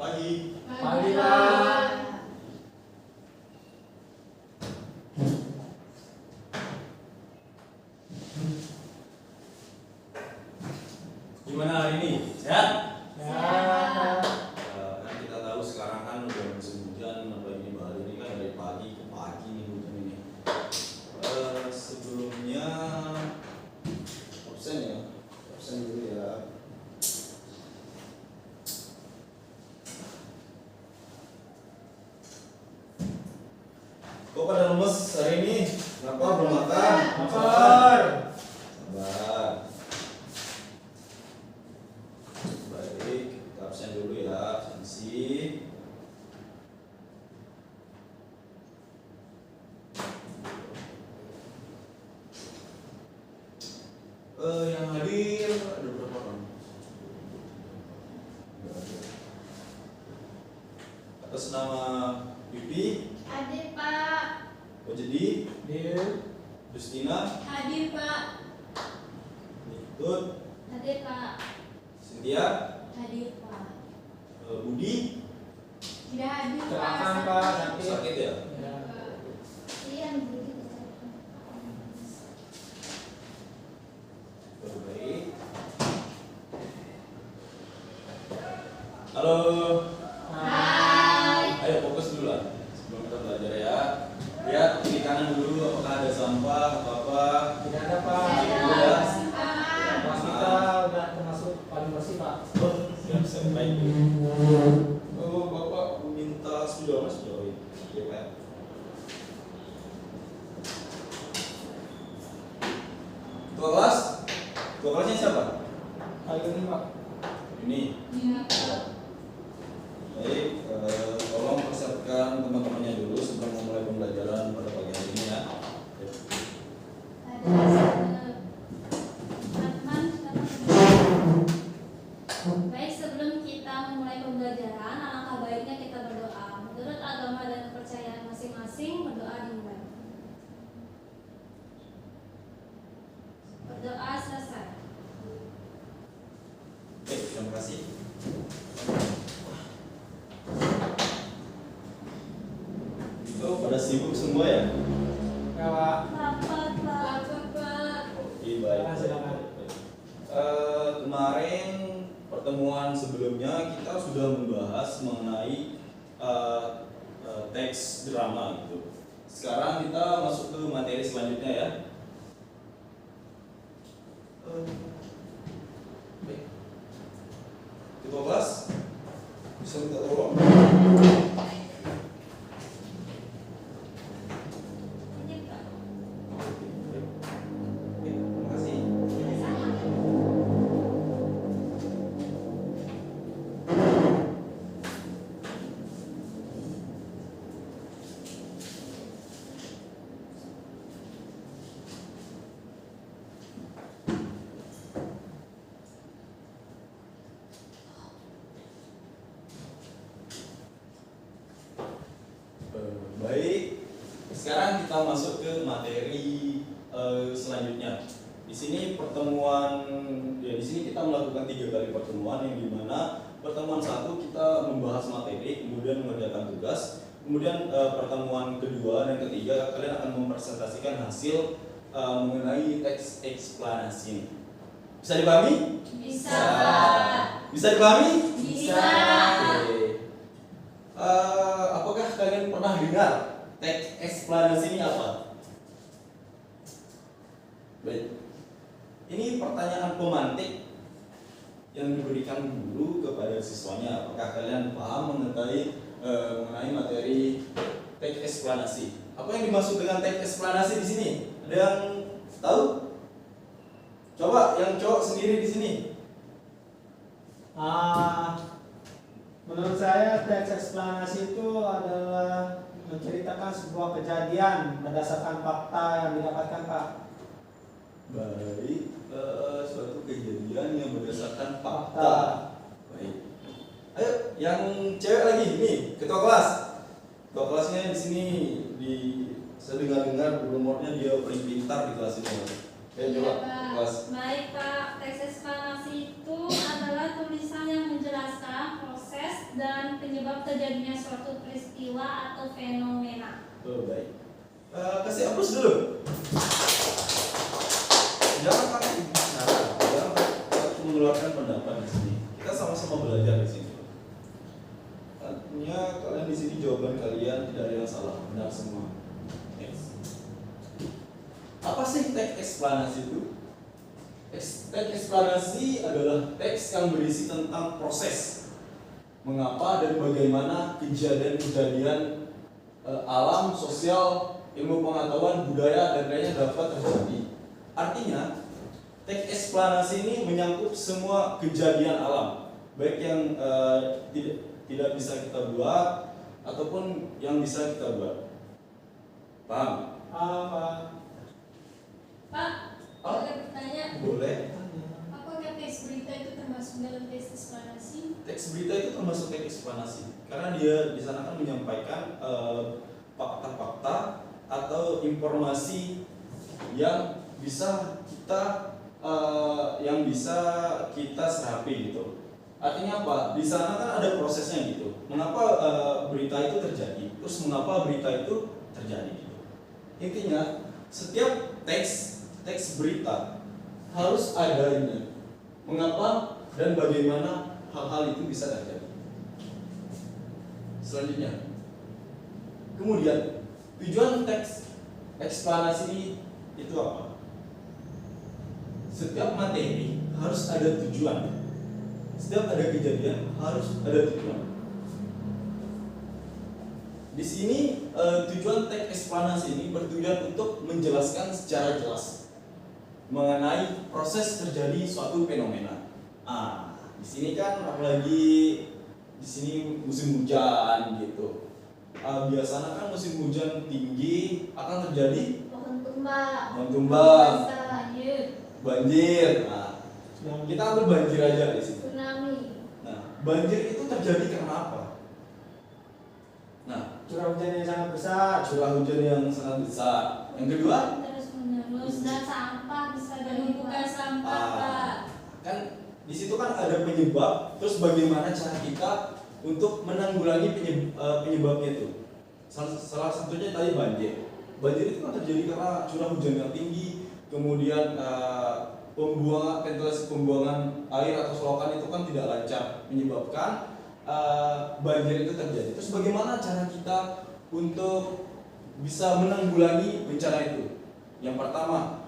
Pagi. Pagi, Pak. Gimana hari ini? Sehat? Sehat. Kan kita tahu sekarang kan udah musim hujan, apalagi di Bali ini kan dari pagi ke pagi nih hujan ini. Sebelumnya absen dulu ya. Kok pada lemes hari ini? Kenapa belum makan? Lapar. Sabar. Baik, kita absen dulu ya, absensi. Yang hadir ada berapa orang? Nggak ada. Atas nama Pipi, Hadir Pak. oh jadi Dir. Justina, Hadir Pak. Nitut, Hadir Pak. Cynthia, Hadir Pak. Budi, Tidak hadir Pak. Silakan, Pak. Sakit. sakit ya? Ya. Iya, begitu. Baik. Halo. Hai. Ayo fokus dulu lah sebelum kita belajar ya. Lihat kiri kanan dulu apakah ada sampah atau apa. Tidak ada, Pak. Tidak. Kelas kita udah termasuk paling bersih, Pak. Oh, siap baik. Oh, Bapak minta sudah Mas sudah. Iya, Pak. Ketua kelas? Ketua kelasnya siapa? Kali ini, Pak. Ini. Iya Pak. Baik, tolong persiapkan teman-temannya dulu sebelum memulai pembelajaran pada pagi hari ini ya. Baik, sebelum kita memulai pembelajaran, alangkah baiknya kita berdoa. Menurut agama dan kepercayaan masing-masing, berdoa dimulai. Berdoa selesai. Oke, terima kasih. Itu pada sibuk semua ya? Ya, Pak. Bapak, Pak. Bapak. Oke, baik. Silakan. Kemarin pertemuan sebelumnya kita sudah membahas mengenai teks drama gitu. Sekarang kita masuk ke materi selanjutnya ya. Baik. Ketua kelas bisa minta tolong. Hadir Pak. Terima kasih. Baik, sekarang kita masuk ke materi selanjutnya. Di sini pertemuan, ya di sini kita melakukan 3 kali pertemuan yang dimana pertemuan 1 kita membahas materi, kemudian mengerjakan tugas, kemudian pertemuan kedua dan ketiga kalian akan mempresentasikan hasil mengenai teks eksplanasi. Bisa dipahami? Bisa Pak. Bisa dipahami? Bisa. Oke. Apakah kalian pernah dengar teks eksplanasi ini apa? Baik. Ini pertanyaan pemantik yang diberikan guru kepada siswanya. Apakah kalian paham mengenai materi teks eksplanasi? Apa yang dimaksud dengan teks eksplanasi di sini? Ada yang tahu? Coba yang cowok sendiri di sini. Menurut saya teks eksplanasi itu adalah menceritakan sebuah kejadian berdasarkan fakta yang didapatkan, Pak. Baik, suatu kejadian yang berdasarkan fakta. Baik. Ayo, yang cewek lagi nih, ketua kelas. Ketua kelasnya di sini saya dengar rumornya dia paling pintar di kelas ini. Ayo coba kelas. Baik Pak, teks eksplanasi itu adalah tulisan yang menjelaskan proses dan penyebab terjadinya suatu peristiwa atau fenomena. Oh, baik. Kasih aplaus dulu. Jangan pakai bicara, jangan mengeluarkan pendapat di sini. Kita sama-sama belajar di sini. Artinya kalian di sini jawaban kalian tidak ada yang salah, benar semua. Yes. Apa sih teks eksplanasi itu? Teks eksplanasi adalah teks yang berisi tentang proses, mengapa dan bagaimana kejadian-kejadian alam, sosial, ilmu pengetahuan, budaya, dan lainnya dapat terjadi. Artinya, teks eksplanasi ini menyangkut semua kejadian alam, baik yang tidak bisa kita buat ataupun yang bisa kita buat. Paham? Pak, boleh bertanya? Boleh. Apakah teks berita itu termasuk dalam teks eksplanasi? Teks berita itu termasuk teks eksplanasi karena dia di sana kan menyampaikan fakta-fakta atau informasi yang bisa kita serapi gitu. Artinya apa? Di sana kan ada prosesnya gitu. Mengapa berita itu terjadi? Terus mengapa berita itu terjadi? Gitu. Intinya setiap teks berita harus ada ini. Mengapa dan bagaimana hal-hal itu bisa terjadi. Selanjutnya, kemudian tujuan teks eksplanasi itu apa? Setiap materi harus ada tujuan. Setiap ada kejadian harus ada tujuan. Di sini tujuan teks eksplanasi ini bertujuan untuk menjelaskan secara jelas mengenai proses terjadi suatu fenomena. Di sini kan apalagi di sini musim hujan gitu. Biasanya kan musim hujan tinggi akan terjadi Pohon tumbang. Banjir. Kita ambil banjir aja di sini. Tsunami. Banjir itu terjadi karena apa? Curah hujan yang sangat besar. Curah hujan yang sangat besar. Yang kedua, Terus menerus dan sampah bisa menumpukan sampah, Pak. Kan di situ kan ada penyebab. Terus bagaimana cara kita untuk menanggulangi penyebabnya itu? Salah satunya tadi banjir. Banjir itu kan terjadi karena curah hujan yang tinggi, kemudian ventilasi pembuangan air atau selokan itu kan tidak lancar, menyebabkan banjir itu terjadi. Terus bagaimana cara kita untuk bisa menanggulangi bencana itu? Yang pertama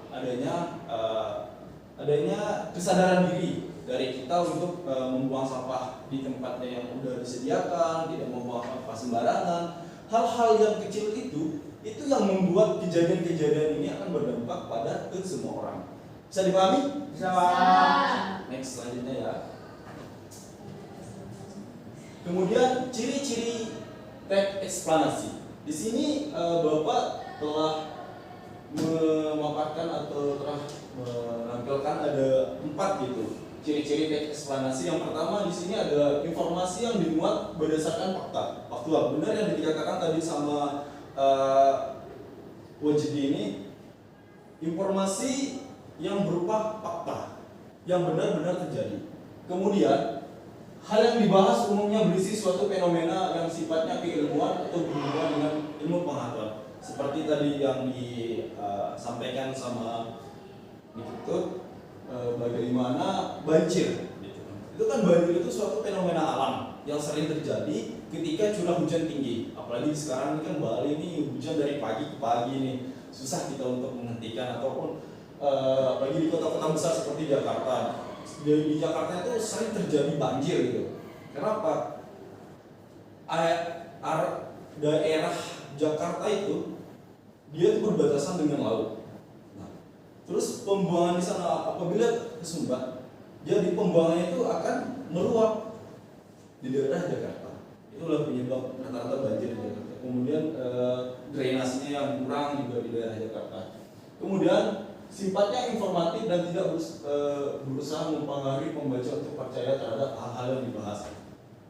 adanya kesadaran diri dari kita untuk membuang sampah di tempatnya yang sudah disediakan, tidak membuang sampah sembarangan. Hal-hal yang kecil itu yang membuat kejadian-kejadian ini akan berdampak pada ke semua orang. Bisa dipahami? Bisa, Pak. Next selanjutnya ya. Kemudian ciri-ciri teks eksplanasi. Di sini Bapak telah memaparkan atau telah menampilkan ada 4 gitu ciri-ciri teks eksplanasi. Yang pertama di sini ada informasi yang dimuat berdasarkan fakta, faktual. Benar yang dikatakan tadi sama Wajdi ini, informasi yang berupa fakta yang benar-benar terjadi. Kemudian hal yang dibahas umumnya berisi suatu fenomena yang sifatnya keilmuan atau berhubungan dengan ilmu pengetahuan. Seperti tadi yang disampaikan sama Nikitut, bagaimana banjir. Itu kan banjir itu suatu fenomena alam yang sering terjadi ketika curah hujan tinggi. Apalagi sekarang ini kan Bali ini hujan dari pagi ke pagi nih, susah kita untuk menghentikan ataupun apalagi di kota-kota besar seperti Jakarta. Di Jakarta itu sering terjadi banjir gitu. Kenapa? Daerah Jakarta itu dia itu berbatasan dengan laut. Terus pembuangan di sana apabila kesumbat, jadi pembuangannya itu akan meluap di daerah Jakarta. Itulah penyebab rata-rata banjir di Jakarta. Kemudian drainasinya yang kurang juga di daerah Jakarta. Kemudian sifatnya informatif dan tidak berusaha mempengaruhi pembaca untuk percaya terhadap hal-hal yang dibahas.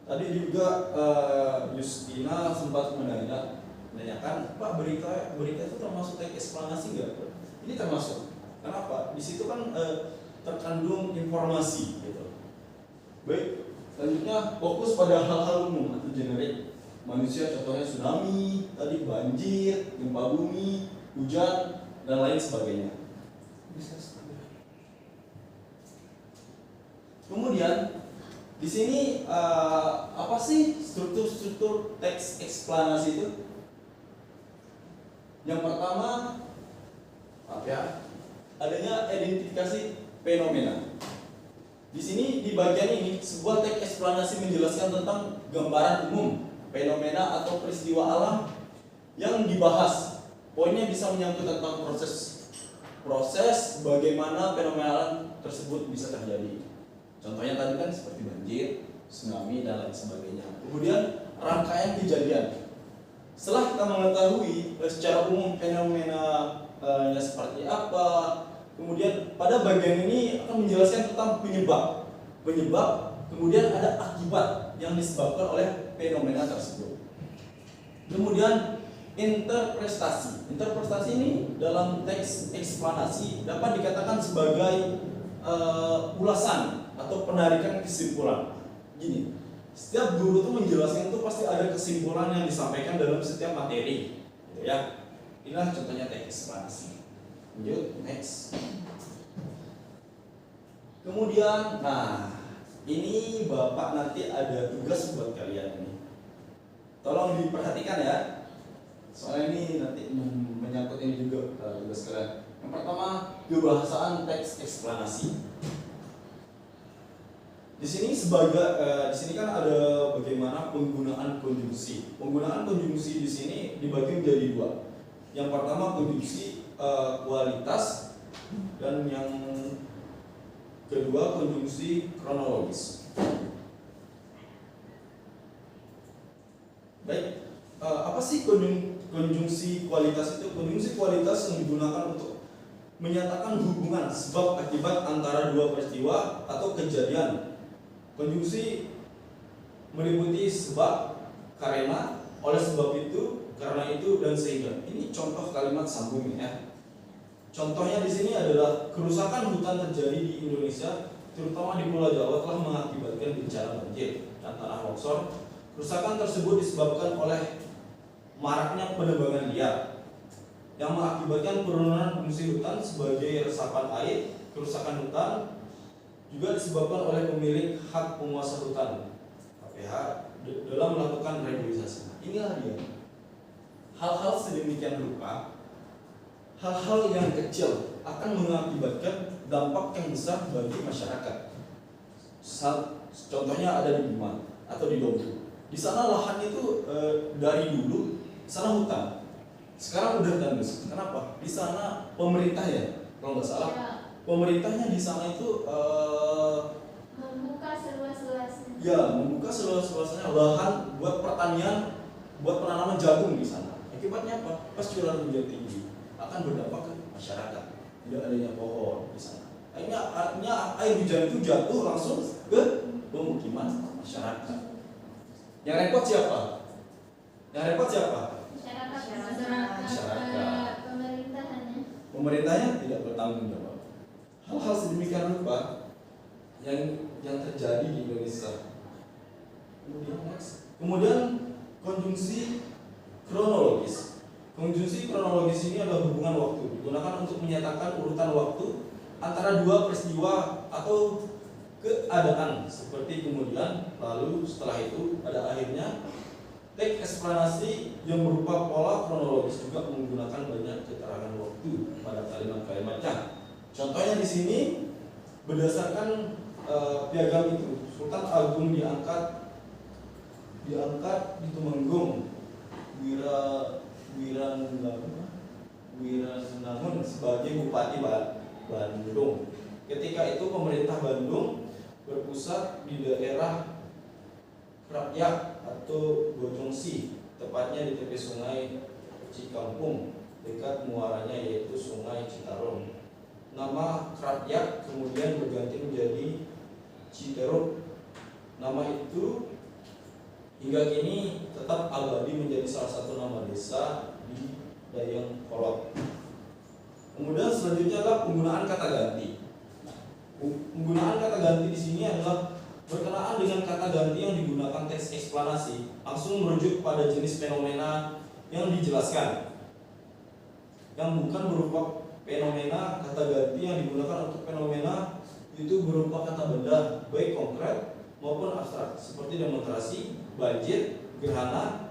Tadi juga Justina sempat menanyakan, Pak, berita itu termasuk teks eksplanasi nggak? Ini termasuk. Kenapa? Di situ kan terkandung informasi gitu. Baik, Selanjutnya fokus pada hal-hal umum atau generik manusia, contohnya tsunami, tadi banjir, gempa bumi, hujan, dan lain sebagainya. Kemudian di sini apa sih struktur teks eksplanasi itu? Yang pertama, adanya identifikasi fenomena. Di sini di bagian ini sebuah teks eksplanasi menjelaskan tentang gambaran umum fenomena atau peristiwa alam yang dibahas. Poinnya bisa menyangkut tentang proses bagaimana fenomena alam tersebut bisa terjadi. Contohnya tadi kan seperti banjir, tsunami, dan lain sebagainya. Kemudian rangkaian kejadian. Setelah kita mengetahui secara umum fenomena seperti apa, kemudian pada bagian ini akan menjelaskan tentang penyebab, kemudian ada akibat yang disebabkan oleh fenomena tersebut. Kemudian interpretasi ini dalam teks eksplanasi dapat dikatakan sebagai ulasan atau penarikan kesimpulan. Gini, setiap guru itu menjelaskan itu pasti ada kesimpulan yang disampaikan dalam setiap materi, gitu ya. Inilah contohnya teks eksplanasi. Lanjut, next. Kemudian, ini Bapak nanti ada tugas buat kalian ini. Tolong diperhatikan ya. Soalnya ini nanti menyangkut ini juga tugas kalian. Yang pertama, kebahasaan teks eksplanasi. Di sini di sini kan ada bagaimana penggunaan konjungsi. Penggunaan konjungsi di sini dibagi menjadi dua. Yang pertama konjungsi kualitas, dan yang kedua konjungsi kronologis. Baik, apa sih konjungsi kualitas itu? Konjungsi kualitas yang digunakan untuk menyatakan hubungan sebab akibat antara dua peristiwa atau kejadian. Konjungsi meliputi sebab, karena, oleh sebab itu, karena itu, dan sehingga. Ini contoh kalimat sambung ya. Contohnya di sini adalah kerusakan hutan terjadi di Indonesia, terutama di Pulau Jawa, telah mengakibatkan bencana banjir dan tanah longsor. Kerusakan tersebut disebabkan oleh maraknya penebangan liar yang mengakibatkan penurunan fungsi hutan sebagai resapan air. Kerusakan hutan juga disebabkan oleh pemilik hak penguasa hutan (KPH) dalam melakukan reboisasi. Inilah dia. Hal-hal sedemikian rupa, hal-hal yang kecil akan mengakibatkan dampak yang besar bagi masyarakat. Contohnya ada di Bima atau di Dompu. Di sana lahan itu dari dulu di sana hutan. Sekarang udah tandus. Kenapa? Di sana pemerintah ya, kalau nggak salah. Ya. Pemerintahnya di sana itu membuka seluas-luasnya. Ya, membuka seluas-luasnya lahan buat pertanian, buat penanaman jagung di sana. Akibatnya apa? Pas curah hujan tinggi akan berdampak ke masyarakat. Tidak adanya pohon di sana. Akhirnya air hujan itu jatuh langsung ke pemukiman masyarakat. Yang repot siapa? Masyarakat. Pemerintahnya tidak bertanggung jawab. Hal-hal sedemikian rupa yang terjadi di Indonesia. Kemudian konjungsi kronologis. Konjungsi kronologis ini adalah hubungan waktu, digunakan untuk menyatakan urutan waktu antara dua peristiwa atau keadaan, seperti kemudian, lalu, setelah itu, pada akhirnya. Teks eksplanasi yang berupa pola kronologis juga menggunakan banyak keterangan waktu pada kalimat-kalimatnya. Contohnya di sini berdasarkan piagam itu, Sultan Agung diangkat di Tumenggung, Wiranangun sebagai Bupati Bandung. Ketika itu pemerintah Bandung berpusat di daerah Krapyak atau Bojongsi, tepatnya di tepi sungai Cikampung, dekat muaranya yaitu sungai Citarum. Nama Krapyak kemudian berganti menjadi Citeruk. Nama itu hingga kini tetap abadi menjadi salah satu nama desa di Dayengkolot. Kemudian selanjutnya adalah penggunaan kata ganti. Penggunaan kata ganti di sini adalah Berkenaan dengan kata ganti yang digunakan teks eksplanasi, langsung merujuk pada jenis fenomena yang dijelaskan, yang bukan berupa fenomena. Kata ganti yang digunakan untuk fenomena itu berupa kata benda, baik konkret maupun abstrak, seperti demonstrasi, banjir, gerhana,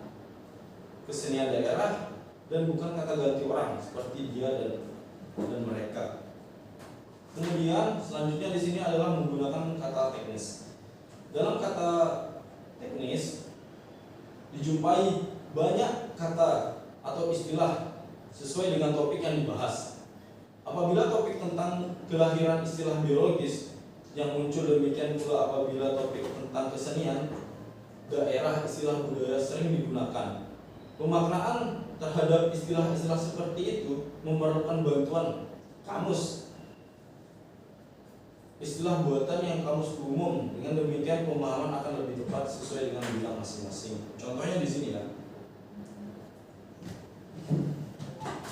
kesenian daerah, dan bukan kata ganti orang seperti dia dan mereka. Kemudian selanjutnya di sini adalah menggunakan kata teknis. Dalam kata teknis dijumpai banyak kata atau istilah sesuai dengan topik yang dibahas. Apabila topik tentang kelahiran istilah biologis yang muncul, demikian pula apabila topik tentang kesenian daerah, istilah budaya sering digunakan. Pemaknaan terhadap istilah-istilah seperti itu memerlukan bantuan kamus, istilah buatan yang kamus umum. Dengan demikian pemahaman akan lebih tepat sesuai dengan bidang masing-masing. Contohnya di sini ya.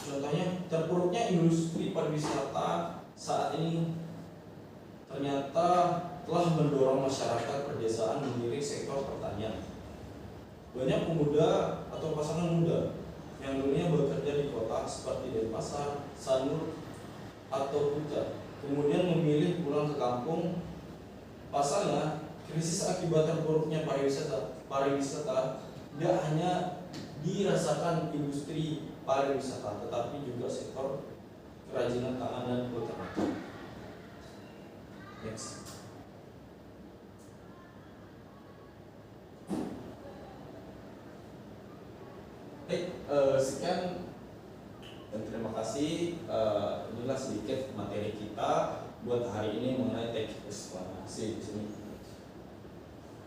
Contohnya, terpuruknya industri pariwisata saat ini ternyata telah mendorong masyarakat pedesaan melirik sektor pertanian. Banyak pemuda atau pasangan muda yang dulunya bekerja di kota seperti Denpasar, Sanur, atau Kuta, kemudian memilih pulang ke kampung. Pasalnya, krisis akibat terpuruknya pariwisata tidak hanya dirasakan industri pariwisata, tetapi juga sektor kerajinan tangan dan peternakan. Next. Sekian dan terima kasih. Inilah sedikit materi kita buat hari ini mengenai teks eksplanasi di sini.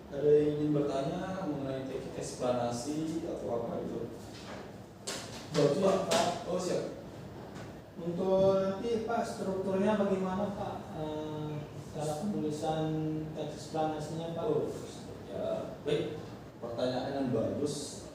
Ada yang ingin bertanya mengenai teks eksplanasi atau apa itu? Pak. Oh siap. Untuk nanti Pak strukturnya bagaimana Pak? Cara penulisan teks eksplanasinya Pak? Oh ya baik. Pertanyaan yang bagus.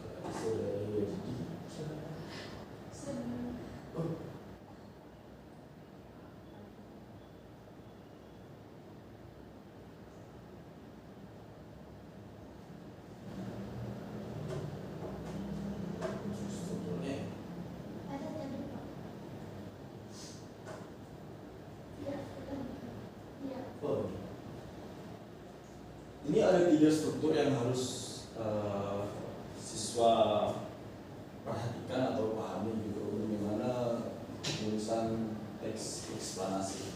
Ini ada 3 struktur yang harus siswa perhatikan atau pahami gitu bagaimana penulisan teks eksplanasi.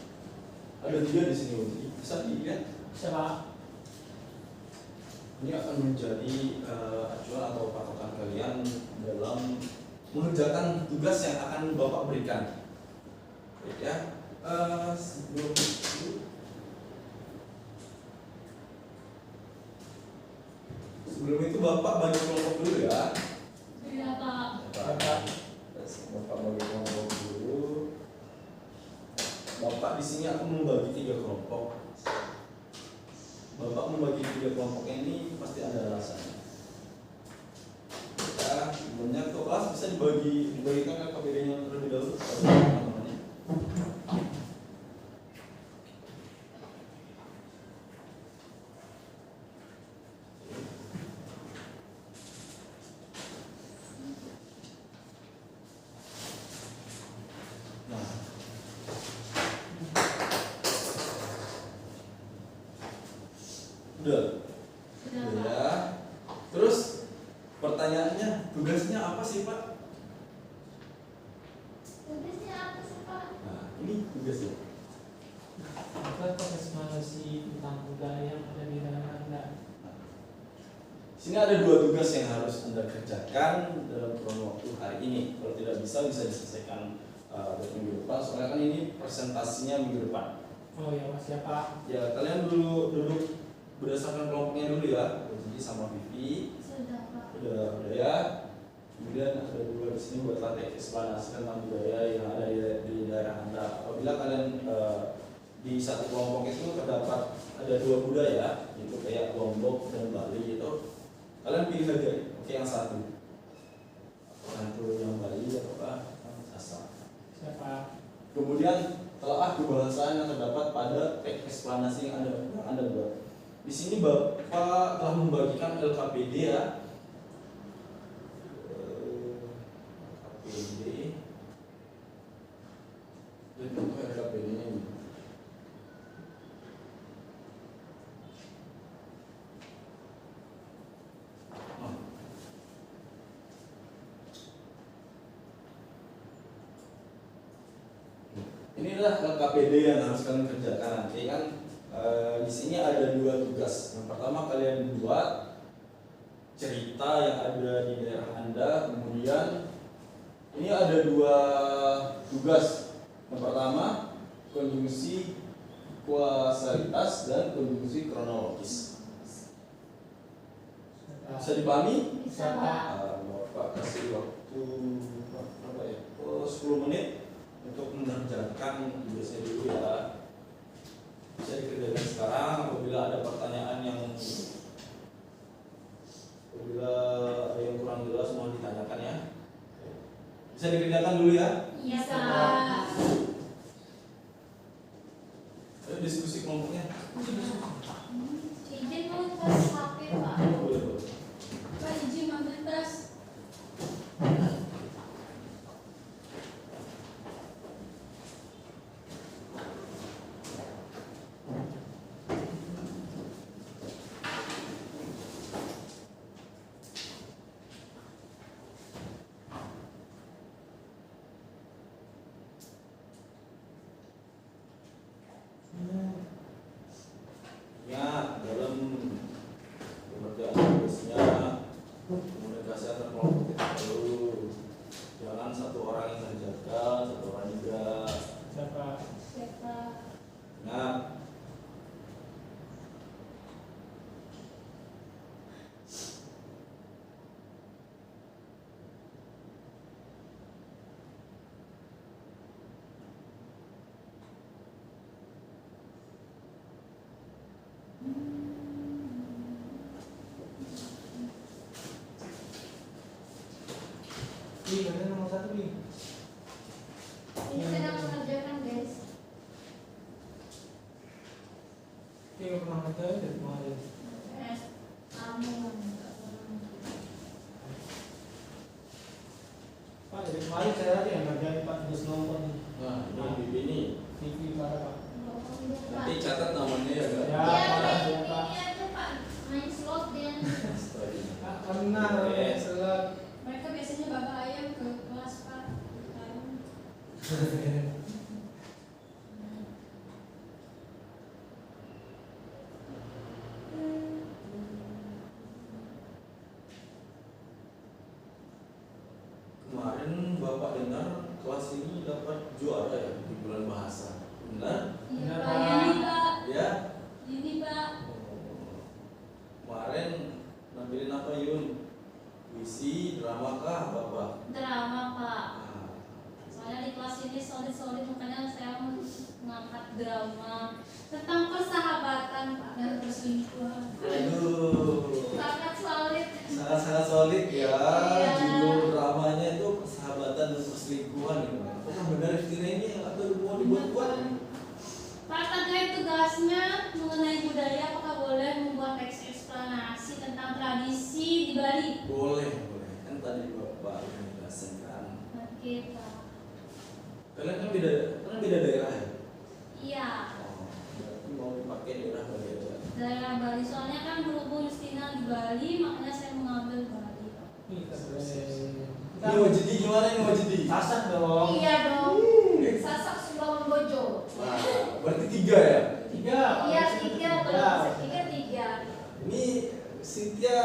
Ada 3 di sini, bisa dilihat. Bisa Pak. Ini akan menjadi acuan atau patokan kalian dalam mengerjakan tugas yang akan Bapak berikan. Baik ya. Sebelum itu Bapak bagi kelompok dulu ya. Iya Pak. Bapak bagi kelompok dulu. Bapak di sini akan membagi 3 kelompok. Bapak membagi 3 kelompok ini pasti ada alasannya. Ya, sebelumnya kelas bisa dibagikan ke KPD-nya terlebih dahulu. Teman-temannya. Udah. Sudah Pak. Ya. Terus pertanyaannya, tugasnya apa sih Pak? Tugasnya apa sih Pak? Nah, ini tugasnya. Apa eksplanasi tentang budaya yang ada di daerah Anda? Sini ada 2 tugas yang harus Anda kerjakan dalam kurun waktu hari ini. Kalau tidak bisa diselesaikan minggu depan. Soalnya kan ini presentasinya minggu depan. Oh ya Mas, siapa? Ya, kalian dulu duduk berdasarkan kelompoknya dulu ya. Jadi sama Vivi. Sudah Pak. Udah ya. Kemudian ada 2 di sini buat latih eksplanasi tentang budaya yang ada di daerah Anda. Apabila kalian di satu kelompok itu terdapat ada 2 budaya, itu kayak Lombok dan Bali itu, kalian pilih aja, oke yang satu. Apakah itu yang Bali atau Sasak. Siapa? Kemudian telah kebahasaan yang terdapat pada teks eksplanasi yang Anda buat. Di sini Bapak telah membagikan LKPD ya. LKPD. Dan itu LKPD-nya ini. Inilah LKPD yang harus kalian kerjakan nanti kan. Di sini ada 2 tugas. Yang pertama kalian buat cerita yang ada di daerah Anda. Kemudian ini ada 2 tugas. Yang pertama konjungsi kausalitas dan konjungsi kronologis. Bisa dipahami? Bisa Pak. Bapak kasih waktu berapa ya? 10 menit untuk mengerjakan tugasnya dulu ya. Bisa dikerjakan sekarang. Apabila ada pertanyaan yang kurang jelas mohon ditanyakan ya. Bisa dikerjakan dulu ya. Iya Pak. Ayo diskusi kelompoknya. Izin mau tes HP Pak. Boleh. Pak izin ambil tes. Ya, dalam pengerjaan tugasnya komunikasi antar kelompok kita perlu. Jangan satu orang yang terjaga, satu orang juga. Siapa? Siapa? Ingat. Mana nomor 1 nih? Ini sedang mengerjakan guys. Nggak pernah ngerjain dari kemarin. Kamu. Pak, dari kemarin saya tadi yang ngerjain Pak tugas nonton nih. Nah, ini BB ini. TV para Pak. Nanti catat namanya ya, Kak. Ya, Pak. Ya, Pak. Ini aja Pak. Main slot dan Pak, benar. Selak. mereka biasanya bawa ayam ke kelas Pak. Kemarin Bapak dengar kelas ini dapat juara ya di bulan bahasa. Benar? Iya Benar, Pak. Pak. Ini Pak. Ya. Ini Pak. Kemarin nampilin apa Yun? Puisi, drama kah, Bapak? Drama Pak. Nah, Soalnya di kelas ini solid-solid makanya saya mengangkat drama tentang persahabatan Pak dan perselingkuhan. aduh, Sangat solid. sangat-sangat solid ya. Iya. Judul dramanya itu persahabatan dan perselingkuhan gitu. Apakah benar istilah ini atau mau dibuat-buat? Pak, terkait tugasnya mengenai budaya, apakah boleh membuat teks eksplanasi tentang tradisi di Bali? Boleh. Kan tadi Bapak menjelaskan kan. Oke Pak. Kalian kan beda daerah ya? Iya, Oh, berarti mau dipakai daerah Bali aja. daerah Bali. Soalnya kan berhubung Justina di Bali, makanya saya mengambil Bali Pak. Ini Wajidi gimana ini Wajidi? Sasak dong. Iya dong. Sasak Sumbangan Bojo. Wah, berarti 3 ya? 3. Iya 3, kalau bisa 3. Ini Cynthia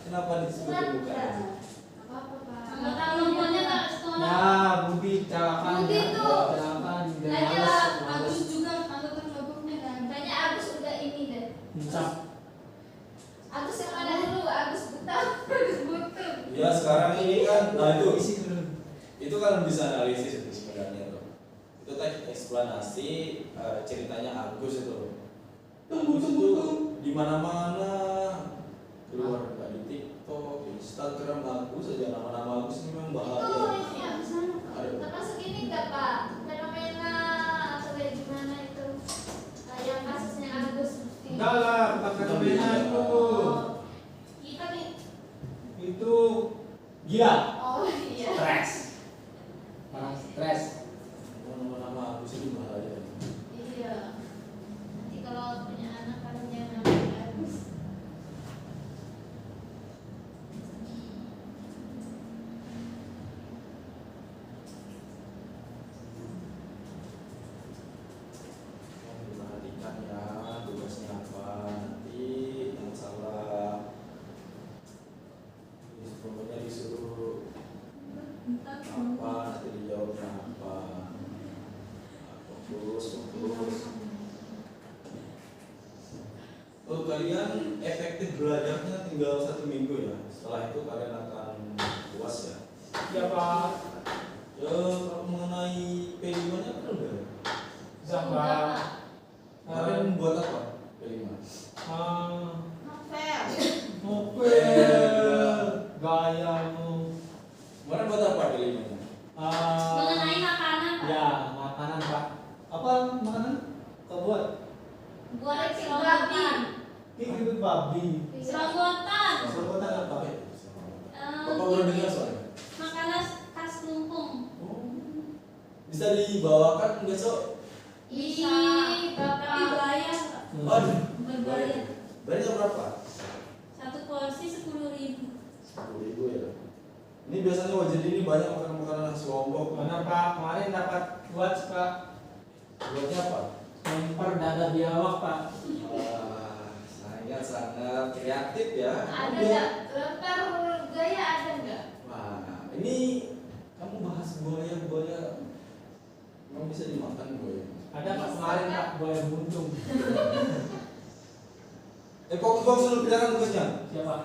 kenapa disebut bukan? Apa Pak? Anggota nomornya tak sekolah. Ya, Budi calakan. Budi tuh. Calakan. Kayaknya Agus juga anggota kelompoknya kan. Kayaknya Agus udah ini deh. Bisa. Agus yang mana dulu? Agus Buta. Agus Butuh. Ya sekarang ini kan, nah itu Isi dulu. itu kan bisa analisis itu sebenarnya tuh. Itu teks eksplanasi ceritanya Agus itu. Agus itu di mana-mana keluar nggak di TikTok, Instagram Agus aja nama-nama Agus ini memang Itu bahagia. ini ya sana Pak. Termasuk ini enggak Pak? Fenomena atau kayak gimana itu? Yang kasusnya Agus. Enggak lah, bukan fenomena. Gila. Oh iya. Stres. Orang stres. Nama-nama aku sih bahaya. Iya. Nanti kalau punya anak kan jangan bagus. Perhatikan ya tugasnya apa, nanti yang salah semuanya disuruh apa, nanti dijawabnya apa. Fokus. Oh, kalian efektif belajarnya tinggal 1 minggu ya. Setelah itu kalian akan puas ya. Ya Pak. Ya, kalau mengenai P5 nya kan udah. Bisa Pak. Kalian buat apa? P5. Novel. Novel. Gayamu. Kemarin buat apa P5 nya? Mengenai makanan, Pak. Ya, makanan Pak. Apa makanan? Kau buat? Buat babi. Gigit babi. Serobotan. Serobotan apa? Bapak baru dengar soalnya. Makanan khas Lumpung. Bisa dibawakan besok? Bisa. Tapi bayar. Aduh. Berbayar. Bayarnya berapa? Satu porsi 10.000. 10.000 ya. Ini biasanya wajib ini banyak makanan-makanan khas Lombok. Mana Pak? Kemarin dapat buat Pak. Buatnya apa? Lemper dada biawak Pak. Sangat kreatif ya. Ada Iya. nggak? Lemper gaya ada nggak? Wah, ini kamu bahas buaya. Emang bisa dimakan buaya? Ada Pak kemarin Pak buaya buntung. Fokus dulu kerjakan tugasnya. Siapa?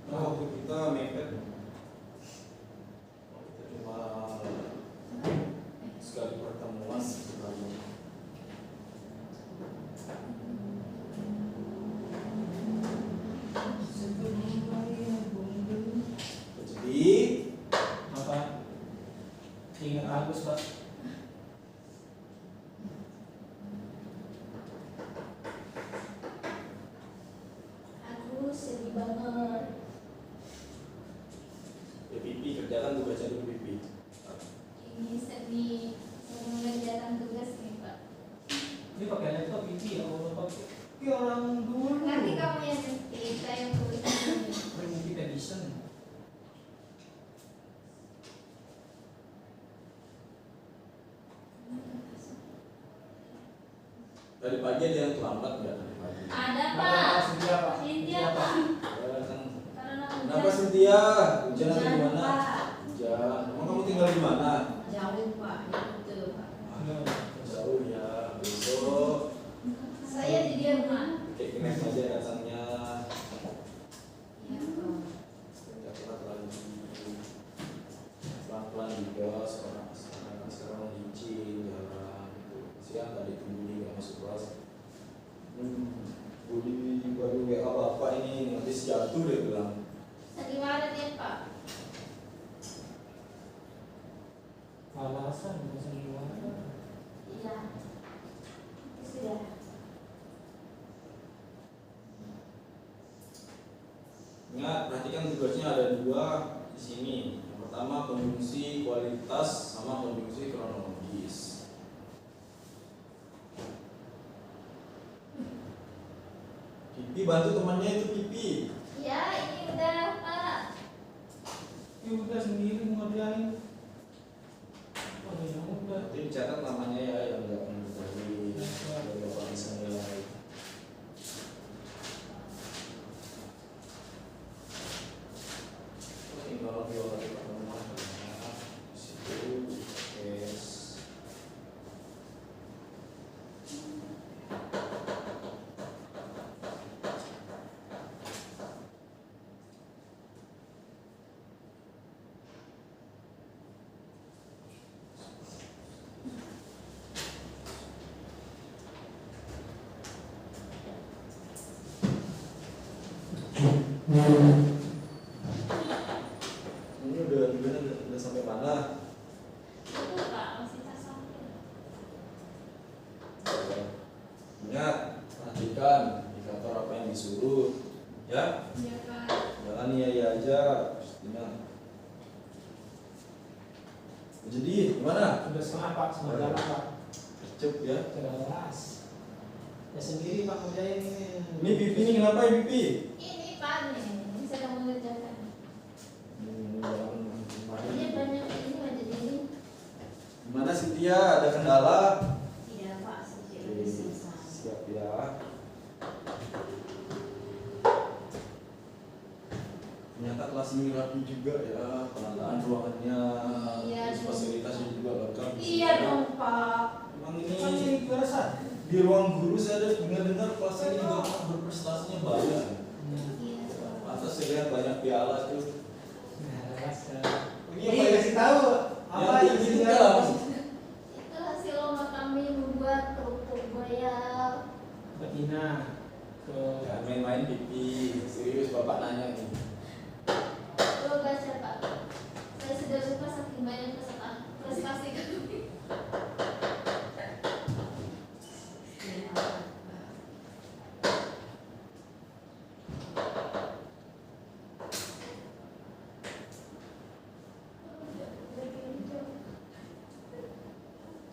Nah, waktu kita mepet. Kita cuma sekali pertemuan sekali. Jadi Apa? Ingat Agus Pak. Aku sedih banget. ya pipi kerjakan tugasnya dulu pipi. Ini sedih. Saya mengerjakan tugas nih, Pak. Ini pakai laptop ini ya kalau pakai. Ini orang dulu. Nanti kamu yang ngetik, saya yang tulis. Remove edition. Tadi pagi ada yang terlambat nggak tadi pagi? Ada, Pak, Pak. Cynthia, Pak. Cynthia, Pak. Ya, kan. Karena Kenapa Cynthia? Hujan atau Hujan, di mana? Pak. Hujan. Emang kamu tinggal di mana? Jauh, Pak. Itu, Pak. Jauh ya. Besok Saya di Jerman. kayak keren aja rasanya. Ya, Pak. Cepat lagi. Pelan-pelan juga. Sekarang licin jalan. Siang tadi Budi nggak masuk kelas. Budi baru WA bapak ini nanti jatuh dia bilang. Di mana dia, Pak? Alasan gimana? Iya. Sudah. Ingat, perhatikan tugasnya ada 2 di sini. Yang pertama konjungsi kualitas sama konjungsi kronologis. Pipi bantu temannya itu Pipi. Ya, ini udah, Pak. Ini udah sendiri mau ngerjain. Oh ya udah. Nanti dicatat namanya ya yang nggak mengetahui biar bapak bisa nilai. Tinggal viola di pertemuan di situ es. Ini udah sampai mana? Itu, Pak. Masih tak sampai. Ingat, perhatikan indikator apa yang disuruh, ya. Iya, Pak. Jangan iya aja, pastinya. Jadi gimana? Sudah setengah Pak, setengah jalan Pak. Cep ya. Jelas. Ya sendiri Pak kerjain ini. Ini pipi ini kenapa ya pipi? Ini Pak nih, ini sedang mengerjakan. Ini banyak ini banyak ini. Gimana Cynthia? Ada kendala? Iya Pak, sedikit Oke, lebih selesai. siap ya. Ternyata kelas ini rapi juga ya, penataan ruangannya, Iya, terus fasilitasnya juga lengkap. Iya dong Pak. Emang Kan ini ini keresan. di ruang guru saya ada dengar kelas ini juga berprestasinya banyak. Iya. Atas saya lihat banyak piala tuh. Ini apa yang kasih tahu? Apa yang gitu kasih lah? tahu? Itu hasil lomba kami membuat kerupuk buaya. Betina ke Jangan main-main pipi, serius bapak nanya nih. Coba baca Pak. Saya sudah lupa saking banyak prestasi kami.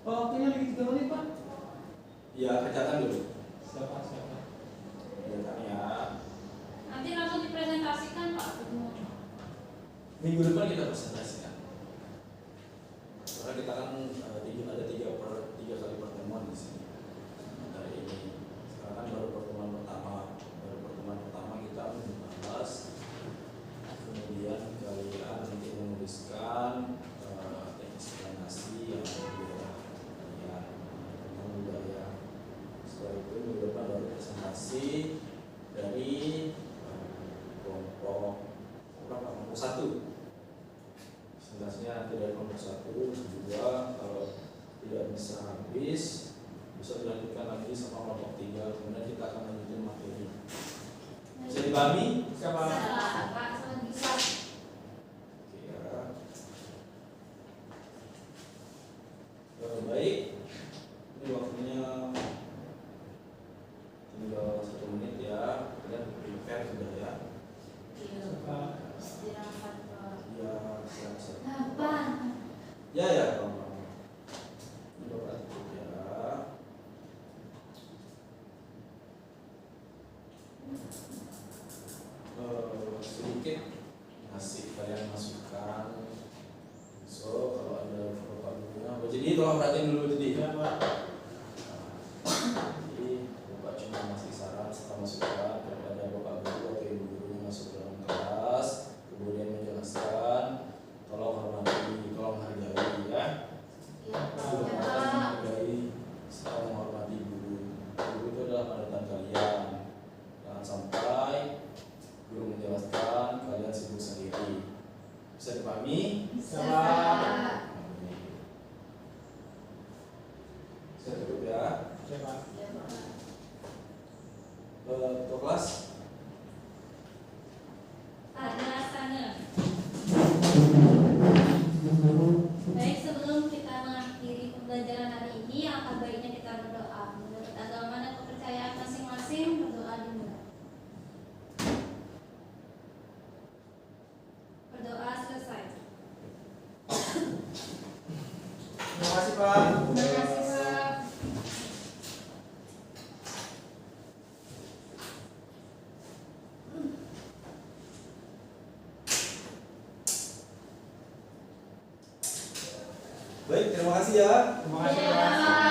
Oh, waktunya lagi 3 menit Pak. Ya kerjakan dulu. Siapa? Kerjakan ya. Nanti langsung dipresentasikan Pak. Minggu depan kita presentasikan. Karena kita kan ada tiga kali pertemuan di sini hari ini. Sekarang kan baru pertemuan pertama. Kita membahas, kemudian kalian nanti menuliskan teknis eksplanasi yang kalian budaya. Setelah itu minggu depan baru presentasi dari kelompok berapa? Kelompok 1. Presentasinya nanti dari kelompok 1 juga, kalau tidak bisa habis bisa dilanjutkan lagi sama kelompok 3, kemudian kita akan lanjutin materi. Bisa dipahami? Siapa? Pak, sangat bisa. Oke ya. Baik, ini waktunya tinggal 1 menit ya, kalian prepare sudah ya. Iya. Istirahat Pak. Ya, siap-siap. Kapan? Ya, kawan-kawan. Ini Bapak tutup ya. Sedikit ngasih kalian masukan. So, kalau ada Bapak Gurunya, jadi tolong perhatiin dulu jadi. Ya Pak. Jadi Bapak cuma ngasih saran serta masukan kepada Bapak Guru atau Ibu Gurunya masuk dalam kelas, kemudian menjelaskan, tolong hormati, tolong hargai ya. Iya Pak. Tolong Ya, Pak. hargai serta menghormati guru. Guru itu adalah panutan kalian. Jangan sampai guru menjelaskan kalian sibuk sendiri. Bisa dipahami? Bisa. Saya tutup ya. Siapa? Ya, Pak. Ke kelas. Rasanya. Baik, sebelum kita mengakhiri pembelajaran hari ini, alangkah baiknya kita berdoa. Menurut agama dan kepercayaan masing-masing, berdoa dimulai. Berdoa selesai. Terima kasih Pak. Terima kasih Pak. Baik, terima kasih ya. Terima kasih Ya. Pak.